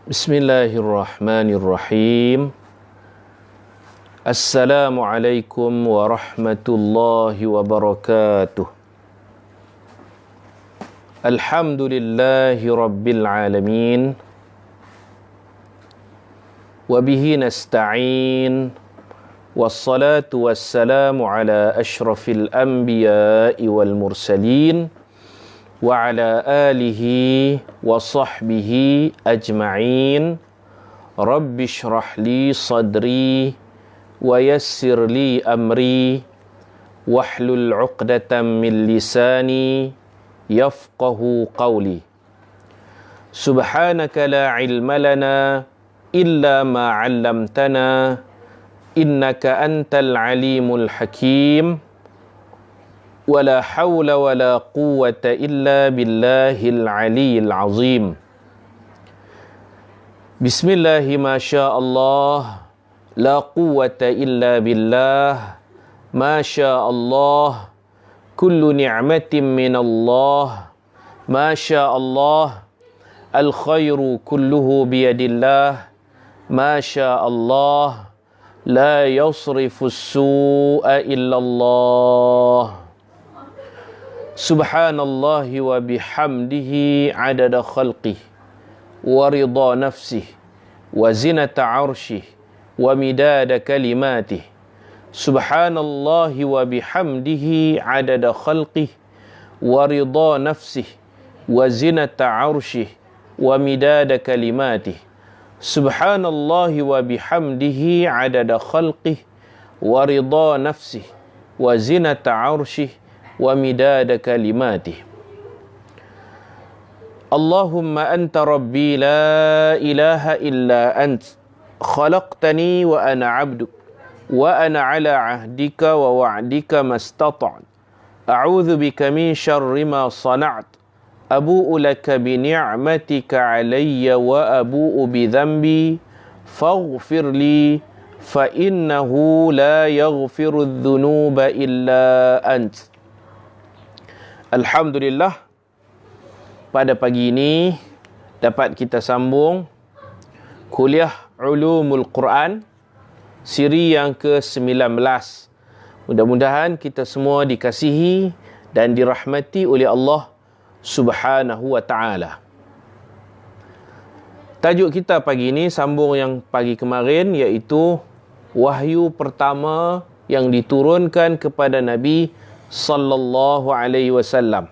Bismillahirrahmanirrahim. Assalamualaikum warahmatullahi wabarakatuh. Alhamdulillahi rabbil alamin. Wabihi nasta'in. Wassalatu wassalamu ala ashrafil anbiya'i wal mursalin. Wa ala alihi wa sahbihi ajma'in. Rabbi shrah li sadri wa yassir li amri wahlul 'uqdatam min lisani yafqahu qawli. Subhanaka la ilma lana illa ma 'allamtana innaka antal alimul hakim. Wala hawla wala quwwata illa billahil aliyyil azim. Bismillahi ma syaa Allah, la quwwata illa billah. Ma syaa Allah, kullu ni'matin min Allah. Ma syaa Allah, al khairu kulluhu biyadillah. Ma syaa Allah, la yasrifu as-su'a illa Allah. Subhanallahi wa bihamdihi adada khalqih wa ridha nafsih wa zinata arshih wa midada kalimatih. Subhanallahi wa bihamdihi adada khalqih wa ridha nafsih wa zinata arshih wa midada kalimatih. Subhanallahi wa bihamdihi adada khalqih wa ridha nafsih wa zinata arshih wa midada kalimatih. Allahumma anta rabbi la ilaha illa ant. Khalaqtani wa ana abduk wa ana ala ahdika wa wa'dika mastata'at. A'udhu bika min syarri ma sana'at. Abu'u laka bi ni'matika alayya wa abu'u bi dhanbi faghfir li fa innahu la yaghfiru adh-dhunuba illa ant. Alhamdulillah, pada pagi ini dapat kita sambung kuliah Ulumul Quran siri yang ke-19. Mudah-mudahan kita semua dikasihi dan dirahmati oleh Allah Subhanahu wa ta'ala. Tajuk kita pagi ini sambung yang pagi kemarin, iaitu wahyu pertama yang diturunkan kepada Nabi sallallahu alaihi wasallam.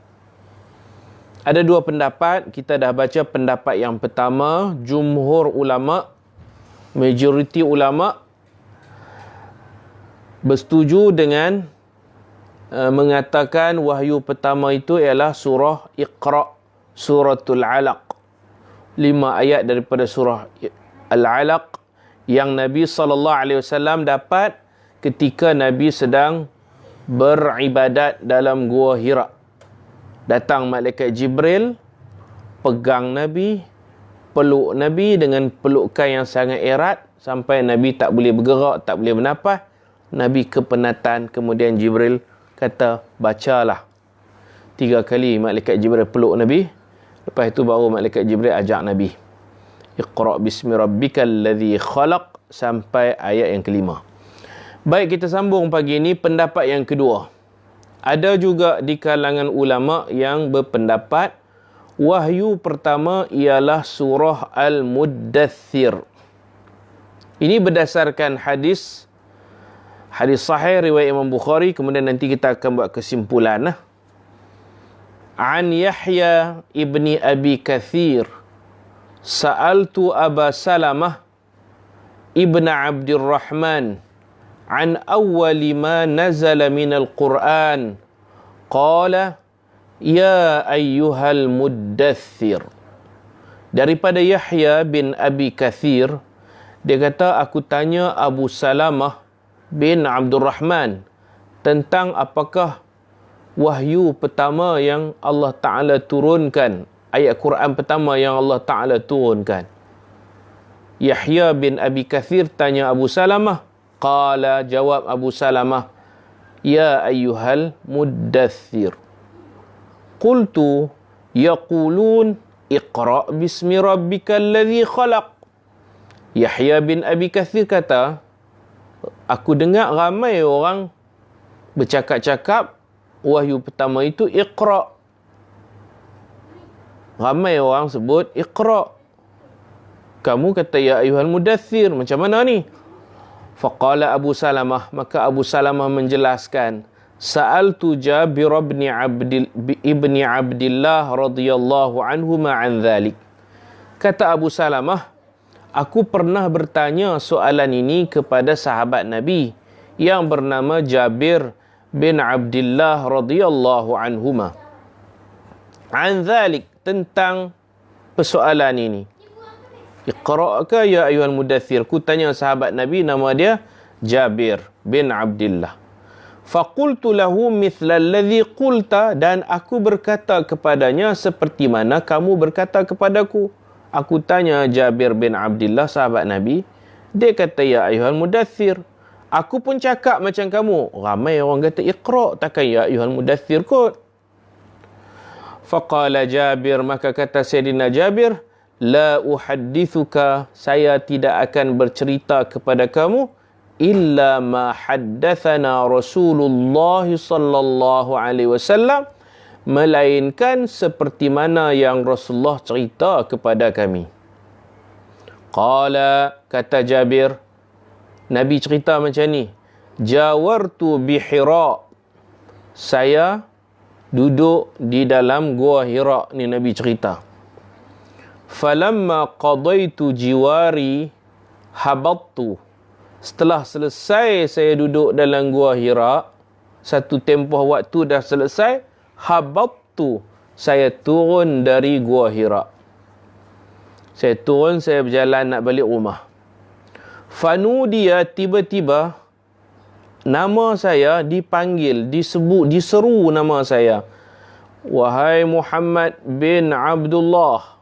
Ada dua pendapat. Kita dah baca pendapat yang pertama. Jumhur ulama, majoriti ulama bersetuju dengan mengatakan wahyu pertama itu ialah surah Iqra, suratul Alaq. 5 ayat daripada surah Al-Alaq yang Nabi sallallahu alaihi wasallam dapat ketika Nabi sedang beribadat dalam Gua Hira. Datang malaikat Jibril, pegang Nabi, peluk Nabi dengan pelukan yang sangat erat sampai Nabi tak boleh bergerak, tak boleh bernafas. Nabi kepenatan, kemudian Jibril kata, bacalah. 3 kali malaikat Jibril peluk Nabi. Lepas itu baru malaikat Jibril ajak Nabi, Iqra bismi rabbikal ladzi khalaq, sampai ayat yang kelima. Baik, kita sambung pagi ini pendapat yang kedua. Ada juga di kalangan ulama yang berpendapat wahyu pertama ialah surah Al-Muddathir. Ini berdasarkan hadis sahih riwayat Imam Bukhari. Kemudian nanti kita akan buat kesimpulan. An Yahya ibni Abi Kathir, sa'altu Aba Salamah ibn Abdurrahman an awwali ma nazala minal Qur'an, qala ya ayyuhal muddathir. Daripada Yahya bin Abi Kathir, dia kata, aku tanya Abu Salamah bin Abdurrahman tentang apakah wahyu pertama yang Allah Ta'ala turunkan, ayat Quran pertama yang Allah Ta'ala turunkan. Yahya bin Abi Kathir tanya Abu Salamah. Qala, jawab Abu Salamah, ya ayyuhal muddathir. Qultu yaqulun Iqra' bismi rabbikal ladzi khalaq. Yahya bin Abi Kathir kata, aku dengar ramai orang bercakap-cakap wahyu pertama itu Iqra'. Ramai orang sebut Iqra'. Kamu kata ya ayuhal mudaththir, macam mana ni? Faqala Abu Salamah, maka Abu Salamah menjelaskan, Sa'altu Jabir ibn Abdillah radhiyallahu anhu ma'an dhalik. Kata Abu Salamah, aku pernah bertanya soalan ini kepada sahabat Nabi yang bernama Jabir bin Abdillah radhiyallahu anhuma. An dhalik, tentang persoalan ini. Iqra' ka ya ayuhal mudaththir. Ku tanya sahabat Nabi, nama dia Jabir bin Abdillah. Faqultu lahu mithla alladhi qulta, dan aku berkata kepadanya seperti mana kamu berkata kepadaku. Aku tanya Jabir bin Abdillah, sahabat Nabi. Dia kata ya ayuhal mudaththir. Aku pun cakap macam kamu. Ramai orang kata Iqra', takkan ya ayuhal mudaththir kot. Faqala Jabir, maka kata Sayyidina Jabir, la uhaddithuka, saya tidak akan bercerita kepada kamu illa ma haddathana Rasulullah sallallahu alaihi wasallam, melainkan seperti mana yang Rasulullah cerita kepada kami. Qala, kata Jabir, Nabi cerita macam ni, jawartu bi Hira, saya duduk di dalam gua Hira, ni Nabi cerita. Falamma qadaitu jiwari habattu, setelah selesai saya duduk dalam gua Hira, satu tempoh waktu dah selesai, habattu, saya turun dari gua Hira. Saya turun, saya berjalan nak balik rumah. Fanudia, tiba-tiba nama saya dipanggil, disebut, diseru nama saya. Wahai Muhammad bin Abdullah,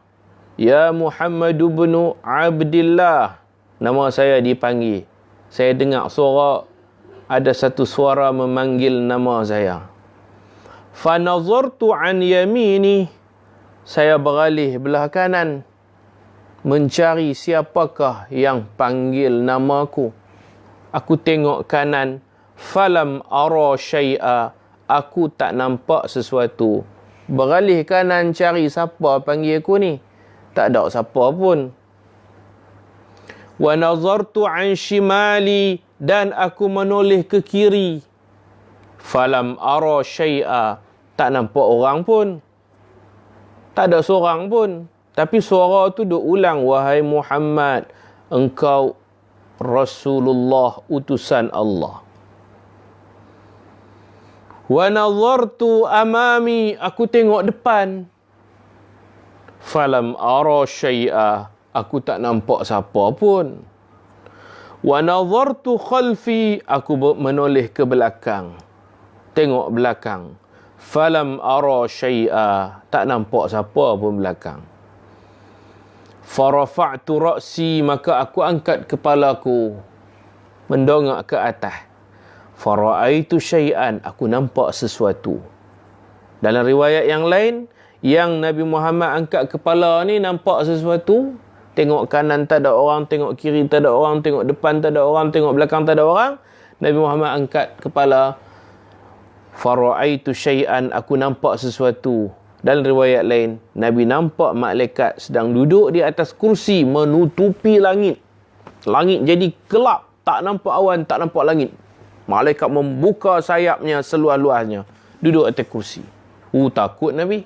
ya Muhammad bin Abdillah. Nama saya dipanggil. Saya dengar suara, ada satu suara memanggil nama saya. Fanazartu an yamini, saya beralih belah kanan, mencari siapakah yang panggil namaku. Aku tengok kanan, falam ara syai'a, aku tak nampak sesuatu. Beralih kanan cari siapa panggil aku ni, tak ada siapa pun. Wa nazartu an shimali, dan aku menoleh ke kiri, falam ara syai'a, tak nampak orang pun, tak ada seorang pun. Tapi suara tu duk ulang, wahai Muhammad, engkau Rasulullah, utusan Allah. Wa nazartu amami, aku tengok depan, falam ara syai'a, aku tak nampak siapa pun. Wa nazartu khalfi, aku menoleh ke belakang, tengok belakang, falam ara syai'a, tak nampak siapa pun belakang. Farafa'tu ra'si, maka aku angkat kepalaku, mendongak ke atas. Fara'aitu syai'an, aku nampak sesuatu. Dalam riwayat yang lain, yang Nabi Muhammad angkat kepala ni nampak sesuatu. Tengok kanan tak ada orang, tengok kiri tak ada orang, tengok depan tak ada orang, tengok belakang tak ada orang. Nabi Muhammad angkat kepala. Fara'aitu syai'an, aku nampak sesuatu. Dalam riwayat lain, Nabi nampak malaikat sedang duduk di atas kursi menutupi langit. Langit jadi gelap, tak nampak awan, tak nampak langit. Malaikat membuka sayapnya seluas-luasnya, duduk atas kursi. Takut Nabi.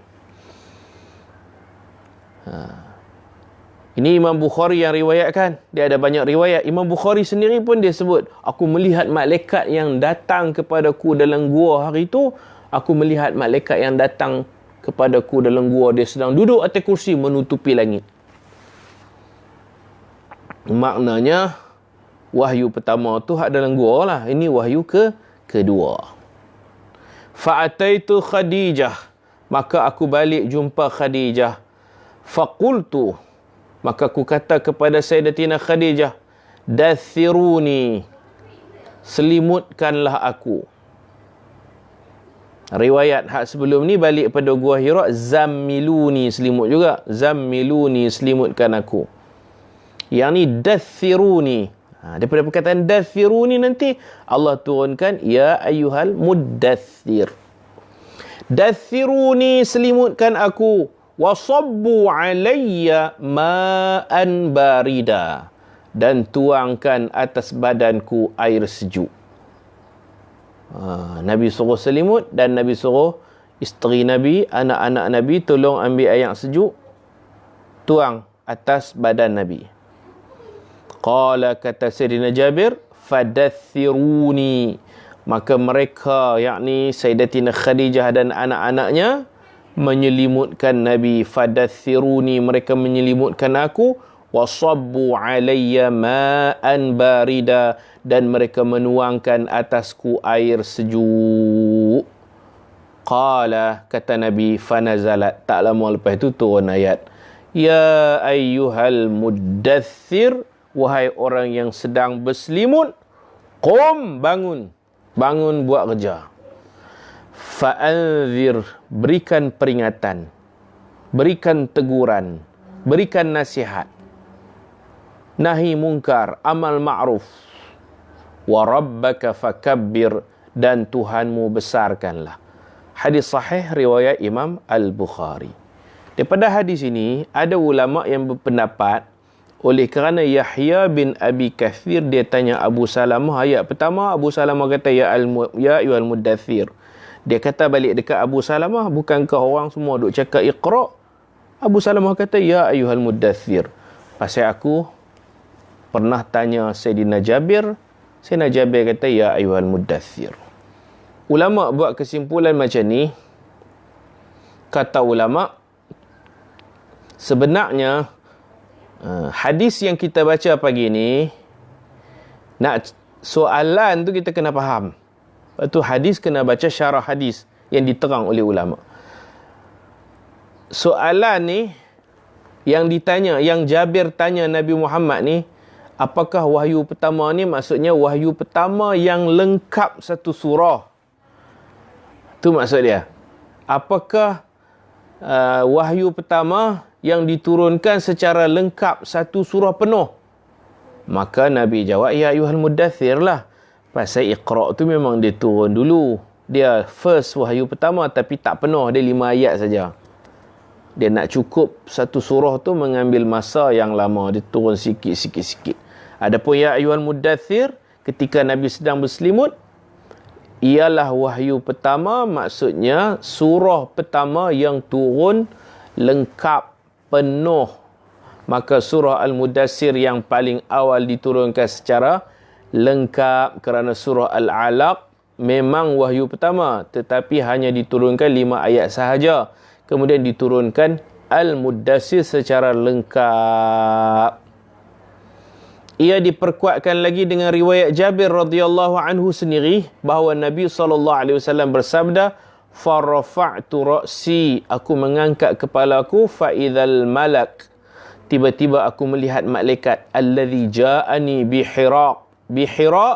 Ini Imam Bukhari yang riwayatkan. Dia ada banyak riwayat. Imam Bukhari sendiri pun dia sebut, aku melihat malaikat yang datang kepadaku dalam gua hari itu. Aku melihat malaikat yang datang kepadaku dalam gua, dia sedang duduk atas kursi menutupi langit. Maknanya wahyu pertama tu hak dalam gua lah. Ini wahyu kedua. Fa'ataitu Khadijah, maka aku balik jumpa Khadijah. Faqultu, maka aku kata kepada Sayyidatina Khadijah, dathiruni, selimutkanlah aku. Riwayat hak sebelum ni balik pada Gua Hira, zammiluni, selimut juga. Zammiluni, selimutkan aku. Yang ni dathiruni. Daripada perkataan dathiruni nanti Allah turunkan ya ayyuhal muddathir. Dathiruni, selimutkan aku. Wasabbu alayya ma'an barida. Dan tuangkan atas badanku air sejuk. Nabi suruh selimut dan Nabi suruh isteri Nabi, anak-anak Nabi tolong ambil air sejuk, tuang atas badan Nabi. Qala, kata Sayyidina Jabir, fadathiruni, maka mereka, yakni Sayyidatina Khadijah dan anak-anaknya menyelimutkan Nabi. Fadathiruni, mereka menyelimutkan aku. Wasabbu alayya ma'an barida, dan mereka menuangkan atasku air sejuk. Qala, kata Nabi, fanazalat, tak lama lepas itu turun ayat, ya ayyuhal muddathir, wahai orang yang sedang berselimut, qum, bangun, bangun buat kerja. Fa'anzir, berikan peringatan, berikan teguran, berikan nasihat, nahi mungkar, amal ma'ruf. Wa rabbaka fakabbir, dan Tuhanmu besarkanlah. Hadis sahih riwayat Imam Al-Bukhari. Daripada hadis ini ada ulama yang berpendapat, oleh kerana Yahya bin Abi Kathir dia tanya Abu Salamah ayat pertama, Abu Salamah kata ya ayyuhal muddathir. Dia kata balik dekat Abu Salamah, bukankah orang semua duk cakap Iqra? Abu Salamah kata ya ayyuhal muddathir. Pasal aku pernah tanya Sayyidina Jabir, Sayyidina Jabir kata ya ayyuhal muddathir. Ulama buat kesimpulan macam ni. Kata ulama, sebenarnya hadis yang kita baca pagi ni, nak soalan tu kita kena faham. Lepas tu hadis kena baca syarah hadis yang diterang oleh ulama. Soalan ni yang ditanya, yang Jabir tanya Nabi Muhammad ni, apakah wahyu pertama ni, maksudnya wahyu pertama yang lengkap satu surah. Tu maksud dia. Apakah wahyu pertama yang diturunkan secara lengkap satu surah penuh? Maka Nabi jawab, ya ayyuhal muddathir lah. Pasal Iqra' tu memang dia turun dulu. Dia first wahyu pertama, tapi tak penuh. Dia 5 ayat saja. Dia nak cukup satu surah tu mengambil masa yang lama. Dia turun sikit. Adapun ya ayyuhal muddathir, ketika Nabi sedang berselimut, ialah wahyu pertama, maksudnya surah pertama yang turun lengkap, penuh. Maka surah Al-Mudassir yang paling awal diturunkan secara lengkap, kerana surah Al-Alaq memang wahyu pertama, tetapi hanya diturunkan 5 ayat sahaja. Kemudian diturunkan Al-Mudassir secara lengkap. Ia diperkuatkan lagi dengan riwayat Jabir radhiyallahu anhu sendiri, bahawa Nabi SAW bersabda, farafa'tu ra'si, aku mengangkat kepalaku, fa'idhal malak, tiba-tiba aku melihat malaikat, alladhi ja'ani bihira,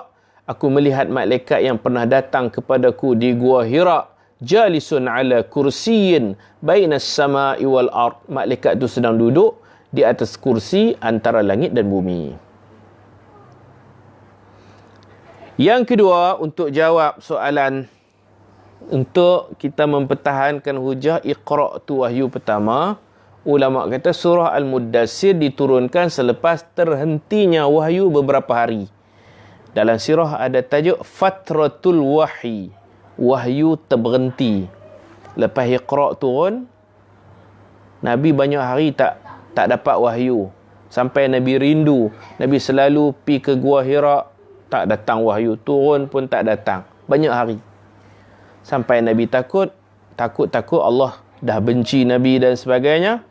aku melihat malaikat yang pernah datang kepadaku di Gua Hira, jalisun ala kursiyin bainas sama'i wal ard, malaikat itu sedang duduk di atas kursi antara langit dan bumi. Yang kedua, untuk jawab soalan, untuk kita mempertahankan hujah Iqra' tu wahyu pertama, ulama kata surah Al-Mudassir diturunkan selepas terhentinya wahyu beberapa hari. Dalam sirah ada tajuk Fatratul Wahyi, wahyu terberhenti. Lepas Iqra' turun, Nabi banyak hari tak dapat wahyu. Sampai Nabi rindu. Nabi selalu pergi ke Gua Hira, tak datang wahyu. Turun pun tak datang. Banyak hari. Sampai Nabi takut Allah dah benci Nabi dan sebagainya.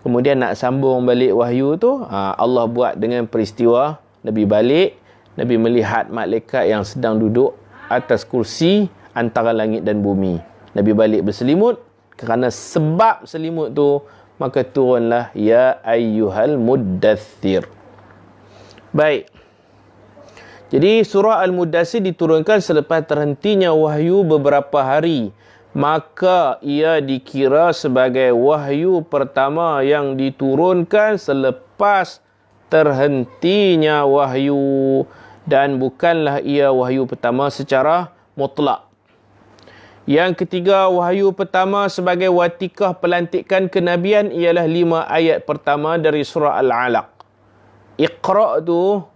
Kemudian nak sambung balik wahyu tu, Allah buat dengan peristiwa Nabi balik. Nabi melihat malaikat yang sedang duduk atas kursi antara langit dan bumi. Nabi balik berselimut. Kerana sebab selimut tu, maka turunlah ya ayyuhal muddathir. Baik. Jadi surah Al-Mudassir diturunkan selepas terhentinya wahyu beberapa hari. maka ia dikira sebagai wahyu pertama yang diturunkan selepas terhentinya wahyu, dan bukanlah ia wahyu pertama secara mutlak. Yang ketiga, wahyu pertama sebagai watikah pelantikan kenabian ialah 5 ayat pertama dari surah Al-Alaq. Iqra' tu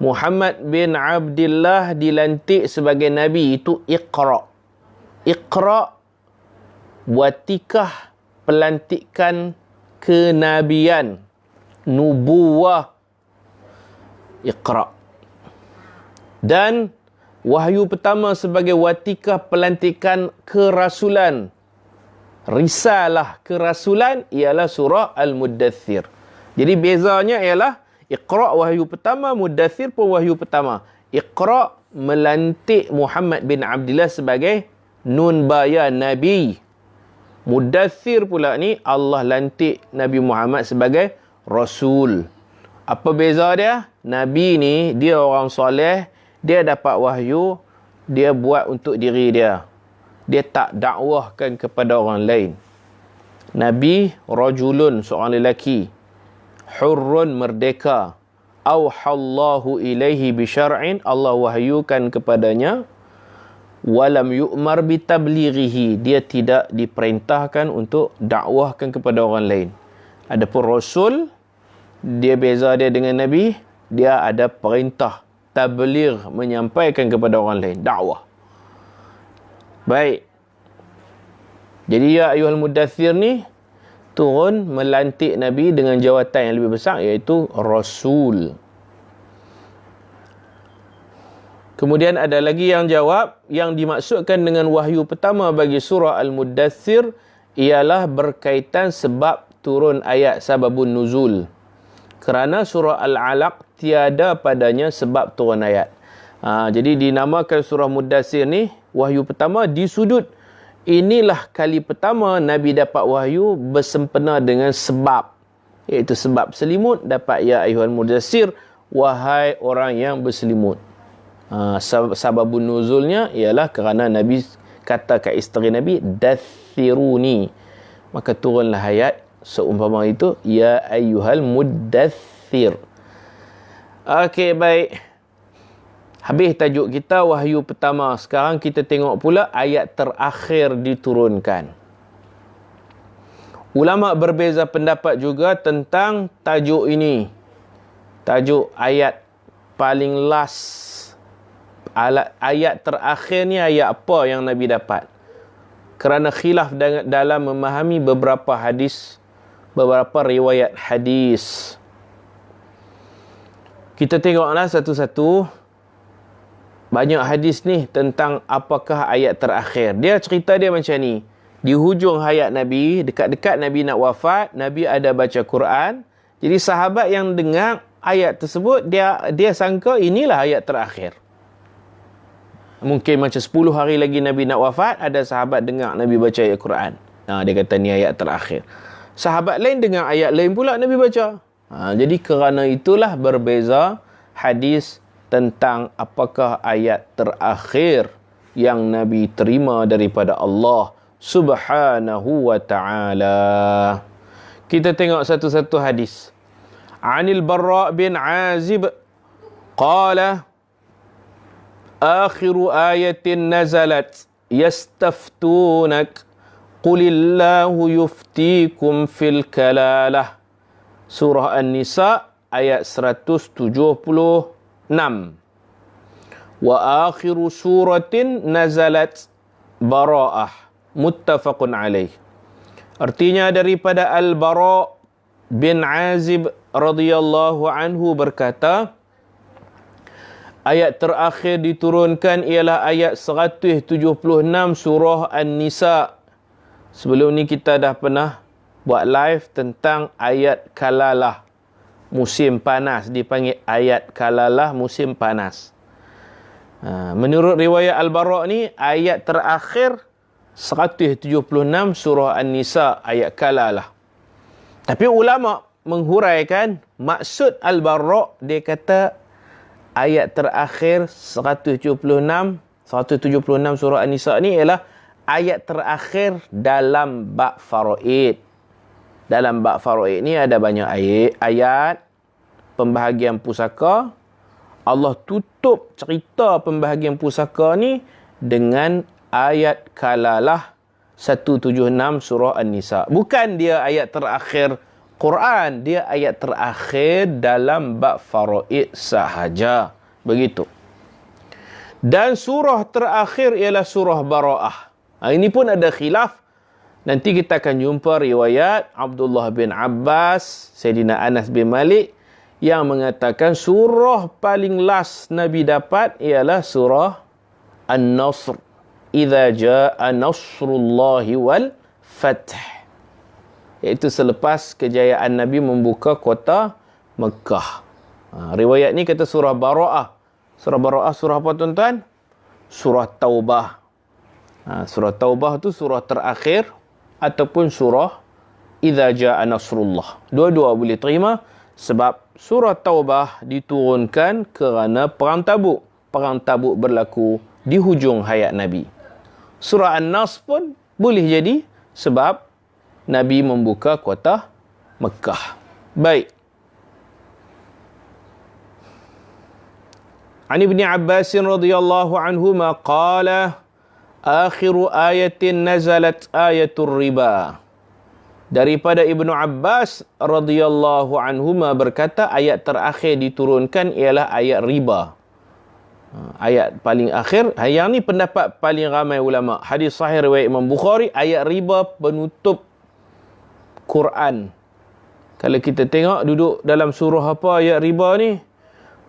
Muhammad bin Abdullah dilantik sebagai nabi, itu Iqra'. Iqra' watikah pelantikan kenabian, nubuwah. Iqra'. Dan wahyu pertama sebagai watikah pelantikan kerasulan, risalah kerasulan, ialah surah Al-Muddathir. Jadi bezanya ialah Iqra' wahyu pertama, Muddathir pun wahyu pertama. Iqra' melantik Muhammad bin Abdullah sebagai nun baya nabi. Muddathir pula ni Allah lantik Nabi Muhammad sebagai rasul. Apa beza dia? Nabi ni dia orang soleh, dia dapat wahyu, dia buat untuk diri dia. Dia tak dakwahkan kepada orang lain. Nabi rajulun, seorang lelaki, hurrun, merdeka, auhallahu ilaihi bisyar'in, Allah wahyukan kepadanya, walam yu'mar bitablighihi, dia tidak diperintahkan untuk dakwahkan kepada orang lain. Adapun rasul, dia beza dia dengan nabi, dia ada perintah tabligh, menyampaikan kepada orang lain, dakwah. Baik. Jadi ya ayyuhal muddathir ni turun melantik nabi dengan jawatan yang lebih besar, iaitu rasul. Kemudian ada lagi yang jawab, yang dimaksudkan dengan wahyu pertama bagi surah Al-Muddathir ialah berkaitan sebab turun ayat sababun nuzul. Kerana surah Al-Alaq tiada padanya sebab turun ayat. Jadi dinamakan surah Muddathir ni wahyu pertama di sudut inilah kali pertama Nabi dapat wahyu bersempena dengan sebab, iaitu sebab selimut, dapat ya ayyuhal muddathir, wahai orang yang berselimut. Sababun nuzulnya ialah kerana Nabi kata kat isteri Nabi, dathiruni, maka turunlah ayat seumpama itu, ya ayyuhal muddathir. Okey, baik. Habis tajuk kita wahyu pertama. Sekarang kita tengok pula ayat terakhir diturunkan. Ulama berbeza pendapat juga tentang tajuk ini. Tajuk ayat paling last. Ayat terakhir ni ayat apa yang Nabi dapat? Kerana khilaf dalam memahami beberapa hadis, beberapa riwayat hadis. Kita tengoklah satu-satu. Banyak hadis ni tentang apakah ayat terakhir. Dia cerita dia macam ni. Di hujung hayat Nabi, dekat-dekat Nabi nak wafat, Nabi ada baca Quran. Jadi sahabat yang dengar ayat tersebut, dia sangka inilah ayat terakhir. Mungkin macam 10 hari lagi Nabi nak wafat, ada sahabat dengar Nabi baca ayat Quran. Dia kata ni ayat terakhir. Sahabat lain dengar ayat lain pula Nabi baca. Jadi kerana itulah berbeza hadis tentang apakah ayat terakhir yang Nabi terima daripada Allah Subhanahu wa ta'ala. Kita tengok satu-satu hadis. Anil Barra' bin Azib qala akhiru ayatin nazalat yastaftunak qulillahu yuftikum fil kalalah. Surah An-Nisa ayat 176. Wa akhiru suratin nazalat bara'ah, muttafaqun alaih. Artinya daripada Al-Bara' bin Azib radhiyallahu anhu berkata, ayat terakhir diturunkan ialah ayat 176 surah An-Nisa. Sebelum ni kita dah pernah buat live tentang ayat kalalah, musim panas, dipanggil ayat kalalah, musim panas. Menurut riwayat Al-Bara' ni, ayat terakhir 176 surah An-Nisa, ayat kalalah. Tapi ulama menghuraikan maksud Al-Bara', dia kata ayat terakhir 176 surah An-Nisa ni ialah ayat terakhir dalam bab faraid. Dalam bab faraid ni ada banyak ayat pembahagian pusaka. Allah tutup cerita pembahagian pusaka ni dengan ayat kalalah 176 surah An-Nisa. Bukan dia ayat terakhir Quran, dia ayat terakhir dalam bab faraid sahaja. Begitu. Dan surah terakhir ialah surah Bara'ah. Ini pun ada khilaf. Nanti kita akan jumpa riwayat Abdullah bin Abbas, Sayyidina Anas bin Malik yang mengatakan surah paling last Nabi dapat ialah surah An-Nasr. Idza jaa nasrullahi wal fath. Iaitu selepas kejayaan Nabi membuka kota Mekah. Riwayat ni kata surah Bara'ah. Surah Bara'ah surah apa tuan-tuan? Surah Taubah. Surah Taubah tu surah terakhir ataupun surah Idza jaa nasrullah. Dua-dua boleh terima sebab surah Taubah diturunkan kerana perang Tabuk. Perang Tabuk berlaku di hujung hayat Nabi. Surah An-Nas pun boleh jadi sebab Nabi membuka kota Mekah. Baik. An Ibn Abbas radhiyallahu anhuma qala akhiru ayatin nazalat ayatul riba. Daripada Ibnu Abbas radhiyallahu anhuma berkata ayat terakhir diturunkan ialah ayat riba. Ayat paling akhir, yang ni pendapat paling ramai ulama. Hadis sahih riwayat Imam Bukhari, ayat riba penutup Quran. Kalau kita tengok duduk dalam surah apa ayat riba ni?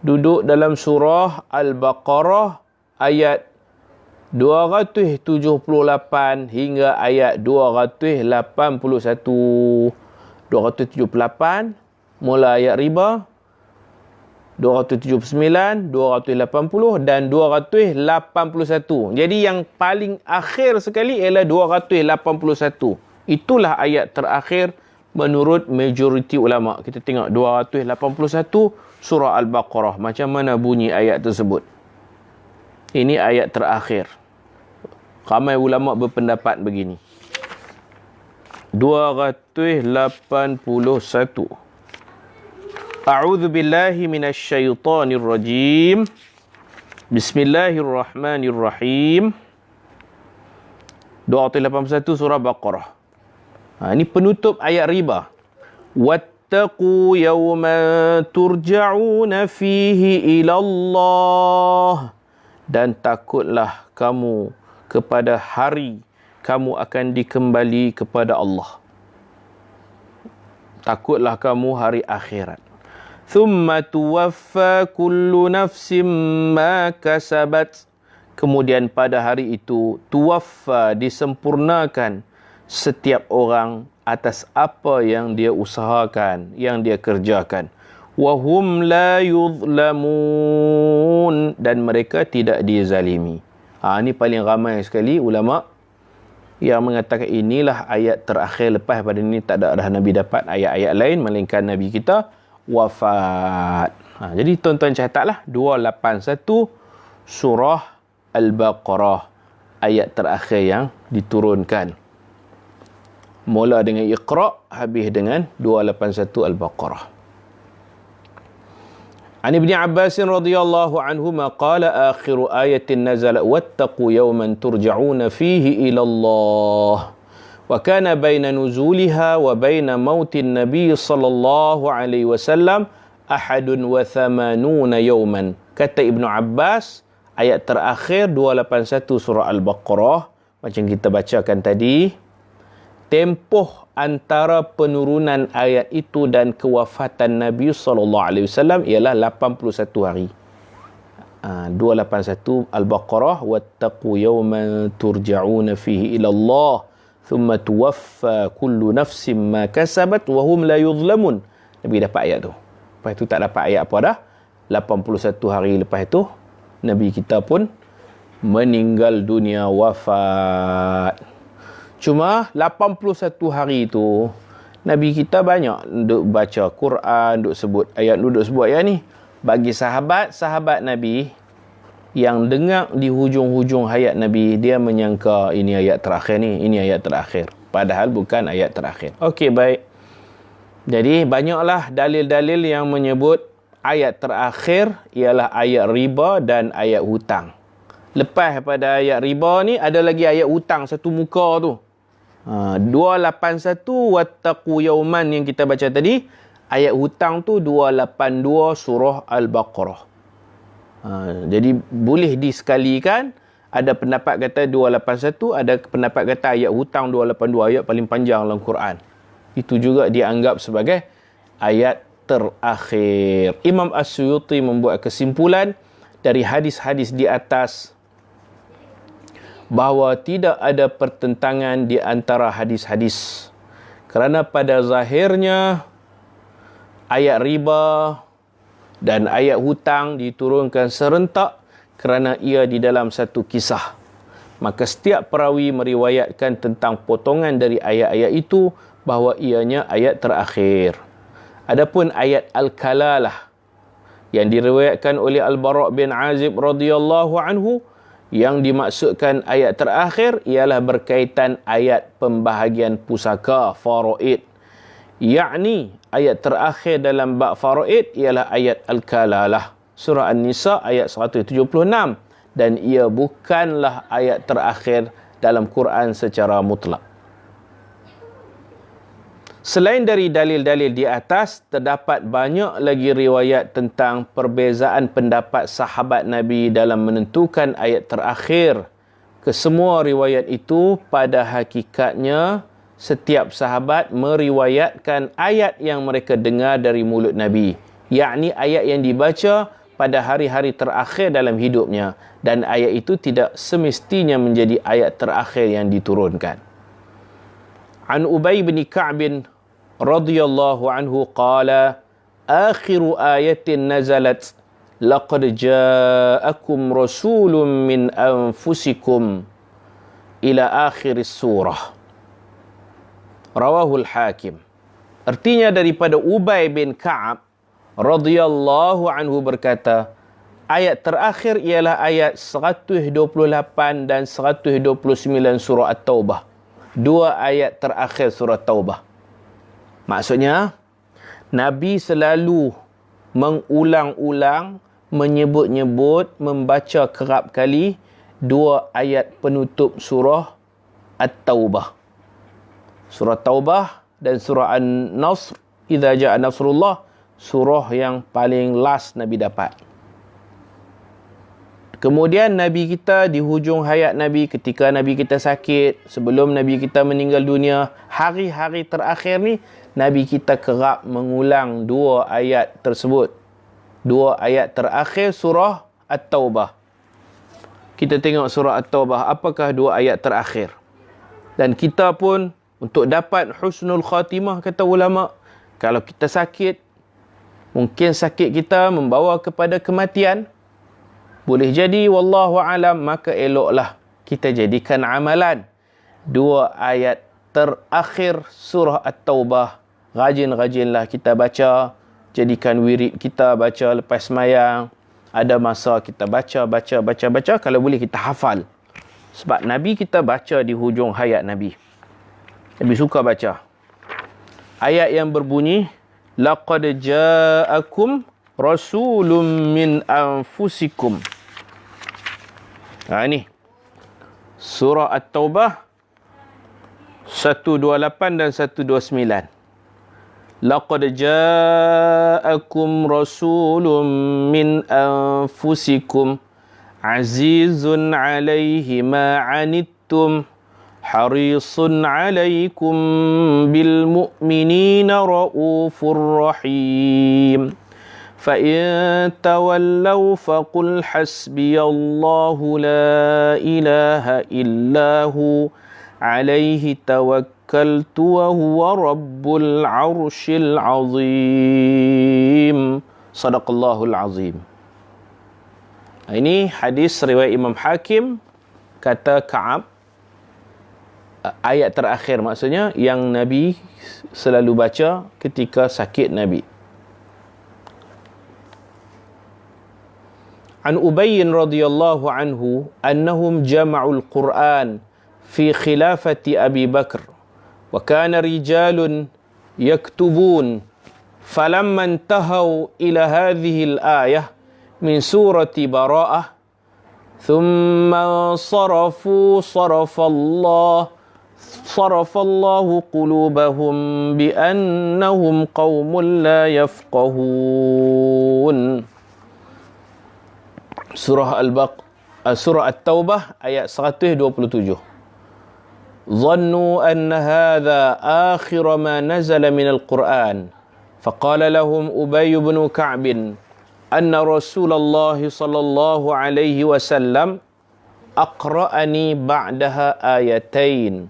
Duduk dalam surah Al-Baqarah ayat 278 hingga ayat 281. 278 mula ayat riba, 279, 280 dan 281. Jadi yang paling akhir sekali ialah 281. Itulah ayat terakhir menurut majoriti ulama. Kita tengok 281 surah Al-Baqarah. Macam mana bunyi ayat tersebut? Ini ayat terakhir. Ramai ulama berpendapat begini. 281. A'udzu billahi minasy syaithanir rajim. Bismillahirrahmanirrahim. 281 surah Baqarah. Ini penutup ayat riba. Wattaqu yawman turja'una fihi ila Allah. Dan takutlah kamu kepada hari kamu akan dikembali kepada Allah. Takutlah kamu hari akhirat. Thumma tuwaffa kullu nafsim ma kasabat. Kemudian pada hari itu tuwaffa, disempurnakan setiap orang atas apa yang dia usahakan, yang dia kerjakan. Wahum la yuzlamun, dan mereka tidak dizalimi. Ini paling ramai sekali ulama yang mengatakan inilah ayat terakhir. Lepas pada ini tak ada dah Nabi dapat ayat-ayat lain melainkan Nabi kita wafat. Jadi tuan-tuan catatlah 281 surah Al-Baqarah, ayat terakhir yang diturunkan. Mula dengan Iqra, habis dengan 281 Al-Baqarah. An Ibn Abbas radhiyallahu anhuma qala akhiru ayatin nazalat wattaqu yawman turja'una fihi ila Allah. Wa kana baina nuzuliha wa baina mautin Nabi sallallahu alaihi wasallam 81 yawman. Kata Ibn Abbas, ayat terakhir 281 surah Al-Baqarah macam kita bacakan tadi, tempoh antara penurunan ayat itu dan kewafatan Nabi SAW ialah 81 hari. 281 Al-Baqarah, wattaqu yawman turja'una fihi ila Allah thumma tuwaffa kullu nafsin ma kasabat wa hum la yuzlamun. Nabi dapat ayat tu. Lepas tu tak dapat ayat apa dah. 81 hari lepas tu Nabi kita pun meninggal dunia, wafat. Cuma 81 hari itu Nabi kita banyak duk baca Quran, duk sebut ayat ni. Bagi sahabat-sahabat Nabi, yang dengar di hujung-hujung hayat Nabi, dia menyangka ini ayat terakhir ni, ini ayat terakhir. Padahal bukan ayat terakhir. Okey, baik. Jadi banyaklah dalil-dalil yang menyebut ayat terakhir ialah ayat riba dan ayat hutang. Lepas pada ayat riba ni, ada lagi ayat hutang satu muka tu. 281 wattaqu yauman yang kita baca tadi. Ayat hutang tu 282 surah Al-Baqarah. Jadi boleh disekalikan. Ada pendapat kata 281, ada pendapat kata ayat hutang 282, ayat paling panjang dalam Quran. Itu juga dianggap sebagai ayat terakhir. Imam As-Suyuti membuat kesimpulan dari hadis-hadis di atas bahawa tidak ada pertentangan di antara hadis-hadis. Kerana pada zahirnya ayat riba dan ayat hutang diturunkan serentak kerana ia di dalam satu kisah. Maka setiap perawi meriwayatkan tentang potongan dari ayat-ayat itu bahawa ianya ayat terakhir. Adapun ayat Al-Kalalah yang diriwayatkan oleh Al-Bara' bin Azib radhiyallahu anhu, yang dimaksudkan ayat terakhir ialah berkaitan ayat pembahagian pusaka faraid. Yakni ayat terakhir dalam bab faraid ialah ayat Al-Kalalah, surah An-Nisa ayat 176, dan ia bukanlah ayat terakhir dalam Quran secara mutlak. Selain dari dalil-dalil di atas, terdapat banyak lagi riwayat tentang perbezaan pendapat sahabat Nabi dalam menentukan ayat terakhir. Kesemua riwayat itu pada hakikatnya setiap sahabat meriwayatkan ayat yang mereka dengar dari mulut Nabi, yakni ayat yang dibaca pada hari-hari terakhir dalam hidupnya, dan ayat itu tidak semestinya menjadi ayat terakhir yang diturunkan. An Ubay bin Ka'b radhiyallahu anhu qala akhiru ayatin nazalat laqad ja'akum rasulun min anfusikum ila akhir surah. Rawahul Hakim. Artinya daripada Ubay bin Ka'ab radhiyallahu anhu berkata, ayat terakhir ialah ayat 128 dan 129 surah At-Taubah. Dua ayat terakhir surah Taubah. Maksudnya, Nabi selalu mengulang-ulang, menyebut-nyebut, membaca kerap kali dua ayat penutup surah At-Taubah. Surah Taubah dan surah An-Nasr, Idza Ja'a Nasrullah, surah yang paling last Nabi dapat. Kemudian Nabi kita di hujung hayat Nabi, ketika Nabi kita sakit, sebelum Nabi kita meninggal dunia, hari-hari terakhir ni, Nabi kita kerap mengulang dua ayat tersebut. Dua ayat terakhir surah At-Taubah. Kita tengok surah At-Taubah, apakah dua ayat terakhir? Dan kita pun, untuk dapat husnul khatimah, kata ulama, kalau kita sakit, mungkin sakit kita membawa kepada kematian, boleh jadi wallahu alam, maka eloklah kita jadikan amalan dua ayat terakhir surah At-Taubah. Rajin-rajinlah kita baca, jadikan wirid kita baca lepas sembahyang. Ada masa kita baca, kalau boleh kita hafal. Sebab Nabi kita baca di hujung hayat Nabi. Nabi suka baca ayat yang berbunyi laqad ja'akum rasulun min anfusikum. Ini surah At-Taubah 128 dan 129. Laqad ja'akum rasulun min anfusikum azizun 'alaihi ma 'anittum harisun 'alaikum bil mu'minina raufur rahim. فَإِن تَوَلَّوْا فَقُلْ حَسْبِيَ اللَّهُ لَا إِلَهَ إِلَّا هُوَ عَلَيْهِ تَوَكَّلْتُ وَهُوَ رَبُّ الْعَرْشِ الْعَظِيمِ. Sadaqallahul Azim. Ini hadis riwayat Imam Hakim, kata Ka'ab, ayat terakhir maksudnya yang Nabi selalu baca ketika sakit Nabi. عن أبي رضي الله عنه أنهم جمعوا القرآن في خلافة أبي بكر وكان رجال يكتبون فلما انتهوا إلى هذه الآية من سورة براءة ثم صرفوا صرف الله قلوبهم بأنهم قوم لا يفقهون. Surah At-Taubah ayat 127. ظنوا أن هذا آخر ما نزل من القرآن فقال لهم أبي بن كعب أن رسول الله صلى الله عليه وسلم أقرأني بعدها آيتين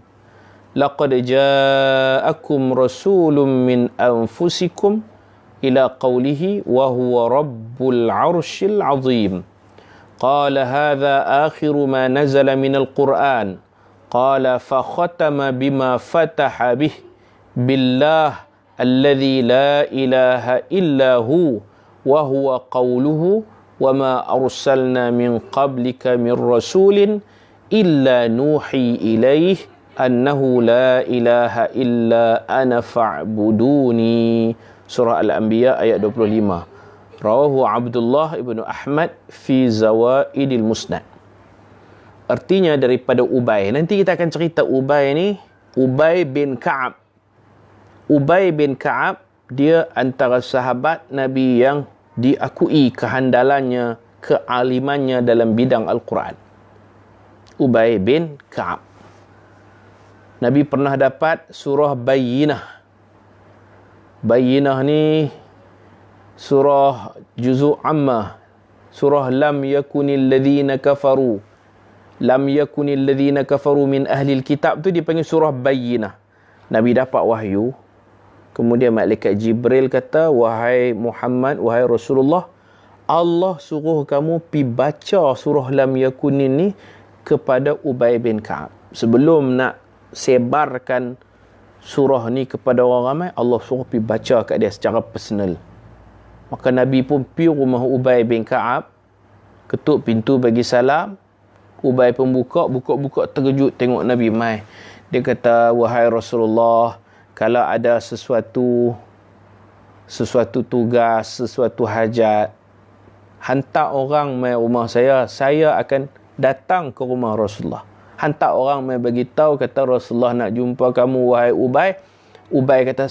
لقد جاءكم رسول من أنفسكم إلى قوله وهو رب العرش العظيم قال هذا آخر ما نزل من القرآن قال فختم بما فتح به بالله الذي لا إله إلا هو وهو قوله وما أرسلنا من قبلك من رسول إلا نوحي إليه أنه لا إله إلا أنا فاعبدوني. Surah Al-Anbiya ayat 25. Rawahu Abdullah ibn Ahmad fi Zawaidil Musnad. Artinya daripada Ubay. Nanti kita akan cerita Ubay ni, Ubay bin Ka'ab. Ubay bin Ka'ab, dia antara sahabat Nabi yang diakui kehandalannya, kealimannya dalam bidang Al-Quran. Ubay bin Ka'ab. Nabi pernah dapat surah Bayyinah. Bayyinah ni surah juzuk Ammah. Surah Lam yakunil ladhina kafaru. Lam yakunil ladhina kafaru min ahlil kitab tu dipanggil surah Bayyinah. Nabi dapat wahyu. Kemudian malaikat Jibril kata, wahai Muhammad, wahai Rasulullah, Allah suruh kamu pi baca surah Lam yakunin ni kepada Ubay bin Ka'ab. Sebelum nak sebarkan surah ni kepada orang ramai, Allah suruh pi baca kat dia secara personal. Maka Nabi pun pi rumah Ubay bin Ka'ab, ketuk pintu bagi salam. Ubay pun buka terkejut tengok Nabi mai. Dia kata, wahai Rasulullah, kalau ada sesuatu tugas, sesuatu hajat, hantar orang mai rumah saya akan datang ke rumah Rasulullah. Hantar orang mai bagi tahu, kata Rasulullah nak jumpa kamu wahai Ubay. Ubay kata,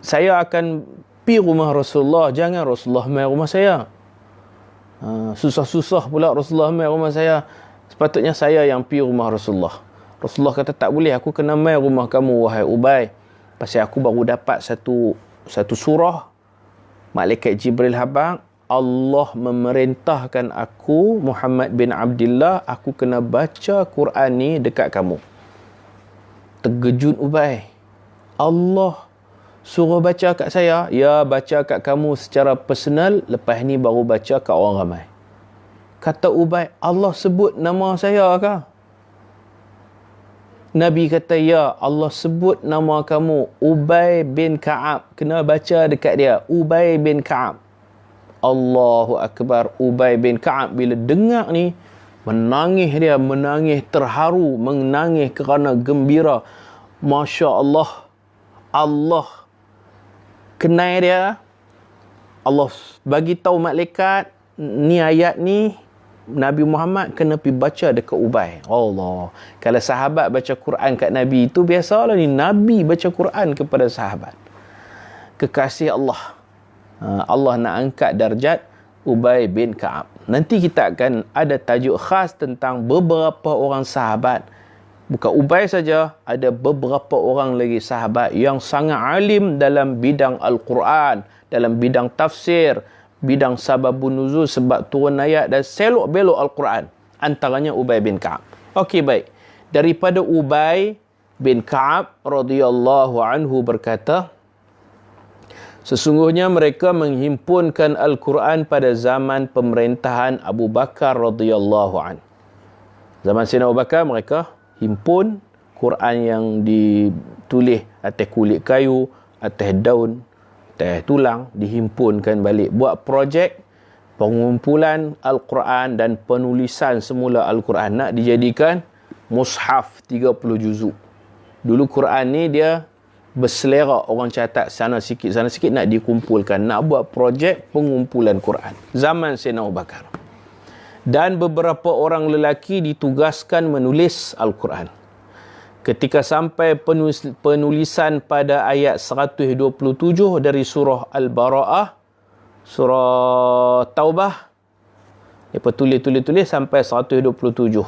saya akan pi rumah Rasulullah, jangan Rasulullah mai rumah saya. Susah-susah pula Rasulullah mai rumah saya. Sepatutnya saya yang pi rumah Rasulullah. Rasulullah kata, tak boleh, aku kena mai rumah kamu wahai Ubay. Pasal aku baru dapat satu surah. Malaikat Jibril habang, Allah memerintahkan aku, Muhammad bin Abdullah, aku kena baca Quran ni dekat kamu. Terkejut Ubay. Allah suruh baca kat saya? Ya, baca kat kamu secara personal, lepas ni baru baca kat orang ramai. Kata Ubay, Allah sebut nama saya kah? Nabi kata, ya, Allah sebut nama kamu, Ubay bin Ka'ab. Kena baca dekat dia, Ubay bin Ka'ab. Allahu Akbar. Ubay bin Ka'ab bila dengar ni, menangis terharu, menangis kerana gembira. Masya Allah, Allah kenal dia. Allah bagi tahu malaikat, ni ayat ni Nabi Muhammad kena pergi baca dekat Ubay. Allah. Kalau sahabat baca Quran kat Nabi itu, biasalah ni Nabi baca Quran kepada sahabat. Kekasih Allah. Allah nak angkat darjat Ubay bin Ka'ab. Nanti kita akan ada tajuk khas tentang beberapa orang sahabat. Bukan Ubay saja, ada beberapa orang lagi sahabat yang sangat alim dalam bidang Al-Quran, dalam bidang tafsir, bidang sababun nuzul, sebab turun ayat dan selok belok Al-Quran. Antaranya Ubay bin Ka'ab. Okey, baik. Daripada Ubay bin Ka'ab radhiyallahu anhu berkata, sesungguhnya mereka menghimpunkan Al-Quran pada zaman pemerintahan Abu Bakar radhiyallahu an. Zaman Sayyidina Abu Bakar, mereka himpun Quran yang ditulis atas kulit kayu, atas daun, atas tulang, dihimpunkan balik. Buat projek pengumpulan Al-Quran dan penulisan semula Al-Quran, nak dijadikan mushaf 30 juzuk. Dulu Quran ni dia berselerak, orang catat sana sikit nak dikumpulkan, nak buat projek pengumpulan Quran zaman Sayyidina Abu Bakar. Dan beberapa orang lelaki ditugaskan menulis Al-Quran. Ketika sampai penulisan pada ayat 127 dari surah Al-Bara'ah, surah Taubah, dia tulis sampai 127.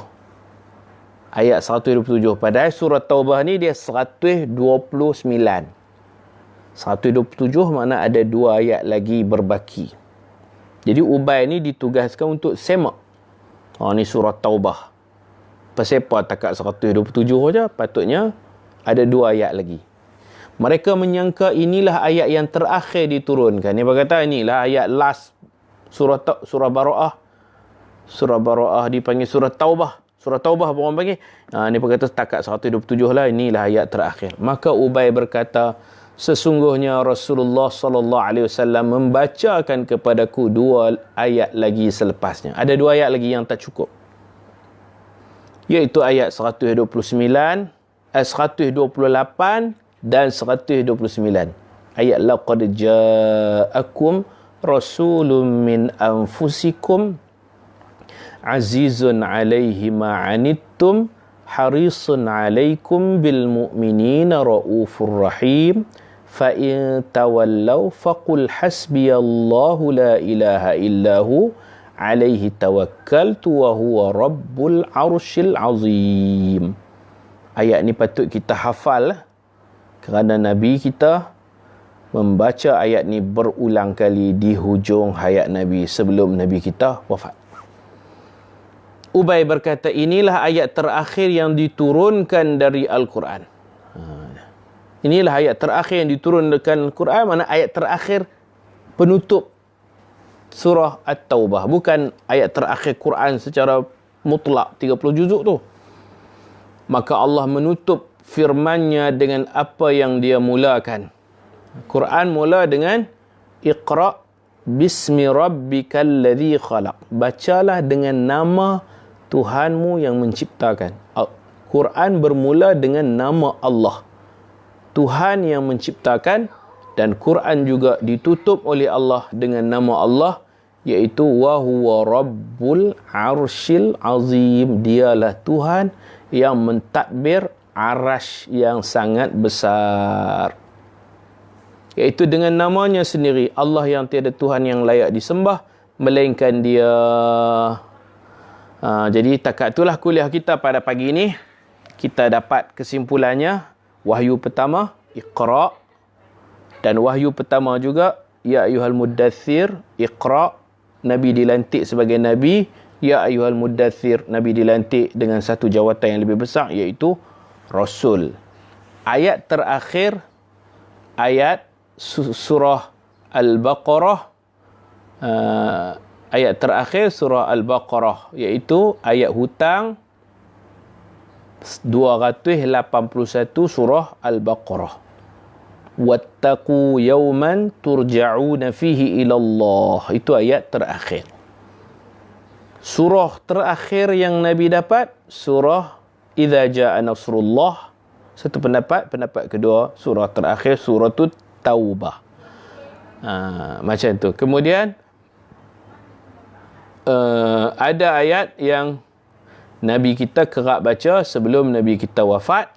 Ayat 127. Padahal surah Taubah ni dia 129. 127 makna ada 2 ayat lagi berbaki. Jadi Ubay ni ditugaskan untuk semak. Ni surah Taubah. Pasal apa takat 127 saja? Patutnya ada 2 ayat lagi. Mereka menyangka inilah ayat yang terakhir diturunkan. Dia berkata inilah ayat last surah Bara'ah. Surah Bara'ah dipanggil surah Taubah. Surah Taubah orang panggil. Ni berkata takat 127 lah, inilah ayat terakhir. Maka Ubay berkata, sesungguhnya Rasulullah sallallahu alaihi wasallam membacakan kepadaku 2 ayat lagi selepasnya. Ada 2 ayat lagi yang tak cukup. Iaitu ayat 128 dan 129. Ayat laqad ja'akum rasulun min anfusikum azizun alaihi ma'anittum harisun alaikum bil mu'minina raufur rahim fa in tawallaw faqul hasbiyallahu la ilaha illahu alaihi tawakkaltu wa huwa rabbul arsyil azim. Ayat ni patut kita hafal kerana Nabi kita membaca ayat ni berulang kali di hujung hayat Nabi sebelum Nabi kita wafat. Ubay berkata, inilah ayat terakhir yang diturunkan dari Al-Quran. Inilah ayat terakhir yang diturunkan Al-Quran, mana ayat terakhir penutup surah At-Taubah. Bukan ayat terakhir Quran secara mutlak 30 juzuk tu. Maka Allah menutup firman-Nya dengan apa yang dia mulakan. Quran mula dengan Iqra' bismi rabbikal ladzi khalaq. Bacalah dengan nama Tuhanmu yang menciptakan. Quran bermula dengan nama Allah, Tuhan yang menciptakan, dan Quran juga ditutup oleh Allah dengan nama Allah, iaitu wa huwa rabbul arsyil azim. Dialah Tuhan yang mentadbir arasy yang sangat besar. Iaitu dengan namanya sendiri, Allah yang tiada Tuhan yang layak disembah melainkan Dia. Jadi takat itulah kuliah kita pada pagi ini. Kita dapat kesimpulannya, wahyu pertama Iqra', dan wahyu pertama juga ya ayyuhal muddathir Iqra'. Nabi dilantik sebagai Nabi. Ya ayyuhal muddathir, Nabi dilantik dengan satu jawatan yang lebih besar, iaitu Rasul. Ayat terakhir ayat surah Al-Baqarah, ayat terakhir surah Al-Baqarah, iaitu ayat hutang 281 surah Al-Baqarah. Wattaqu yawman turja'una fihi ila Allah. Itu ayat terakhir. Surah terakhir yang Nabi dapat surah Idza Jaa Nasrullah. Satu pendapat kedua surah terakhir surah Taubah. Macam tu. Kemudian ada ayat yang Nabi kita kerap baca sebelum Nabi kita wafat,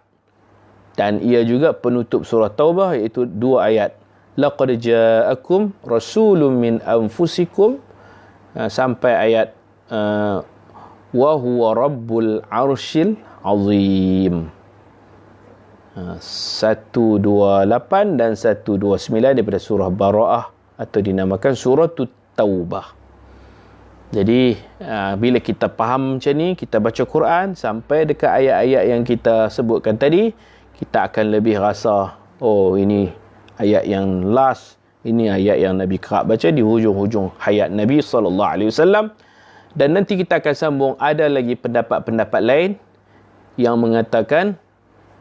dan ia juga penutup surah Taubah, iaitu 2 ayat. Laqad ja'akum rasulun min anfusikum sampai ayat wa huwa rabbul arsyil azim. 128 dan 129 daripada surah Bara'ah, atau dinamakan surah Taubah. Jadi bila kita faham macam ni, kita baca Quran sampai dekat ayat-ayat yang kita sebutkan tadi, kita akan lebih rasa, oh ini ayat yang last, ini ayat yang Nabi kerap baca di hujung-hujung hayat Nabi SAW. Dan nanti kita akan sambung, ada lagi pendapat-pendapat lain yang mengatakan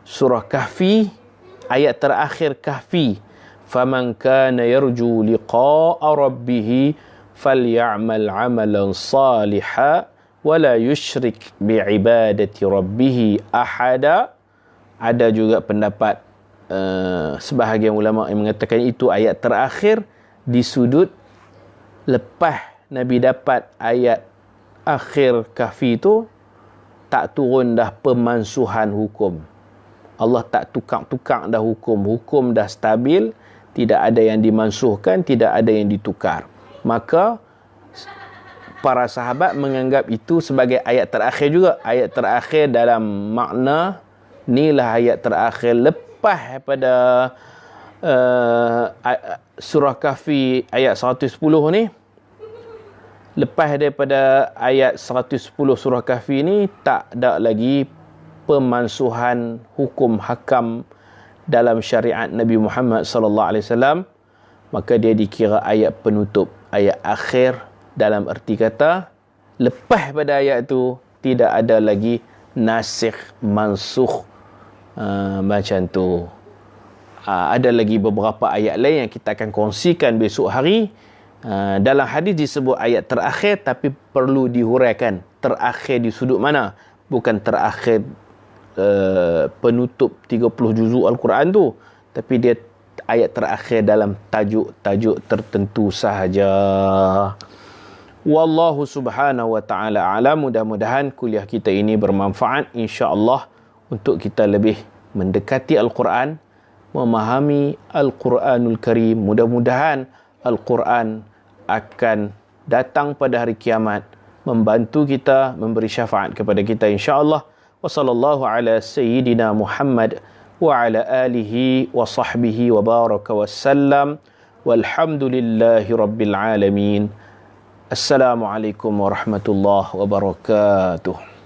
surah Kahfi, ayat terakhir Kahfi, faman kana yarju liqa'a rabbih فَلْيَعْمَلْ عَمَلًا صَالِحًا وَلَا يُشْرِكْ بِعِبَادَةِ رَبِّهِ أَحَدًا. Ada juga pendapat sebahagian ulama yang mengatakan itu ayat terakhir di sudut lepas Nabi dapat ayat akhir Kahfi itu, tak turun dah pemansuhan hukum. Allah tak tukar-tukar dah hukum. Hukum dah stabil, tidak ada yang dimansuhkan, tidak ada yang ditukar. Maka para sahabat menganggap itu sebagai ayat terakhir juga. Ayat terakhir dalam makna, inilah ayat terakhir lepas daripada surah Kahfi ayat 110 ni. Lepas daripada ayat 110 surah Kahfi ni, tak ada lagi pemansuhan hukum hakam dalam syariat Nabi Muhammad sallallahu alaihi wasallam. Maka dia dikira ayat penutup, ayat akhir, dalam erti kata lepas pada ayat tu tidak ada lagi nasikh mansukh. Macam tu. Ada lagi beberapa ayat lain yang kita akan kongsikan besok hari. Dalam hadis disebut ayat terakhir, tapi perlu dihuraikan terakhir di sudut mana. Bukan terakhir penutup 30 juzuk Al-Quran tu, tapi dia ayat terakhir dalam tajuk-tajuk tertentu sahaja. Wallahu subhanahu wa ta'ala a'lam. Mudah-mudahan kuliah kita ini bermanfaat, insya-Allah, untuk kita lebih mendekati Al-Quran, memahami Al-Quranul Karim. Mudah-mudahan Al-Quran akan datang pada hari kiamat, membantu kita, memberi syafaat kepada kita, insya-Allah. Wa sallallahu ala sayyidina Muhammad wa ala alihi wa sahbihi wa baraka wa sallam. Walhamdulillahi rabbil alamin. Assalamualaikum warahmatullahi wabarakatuh.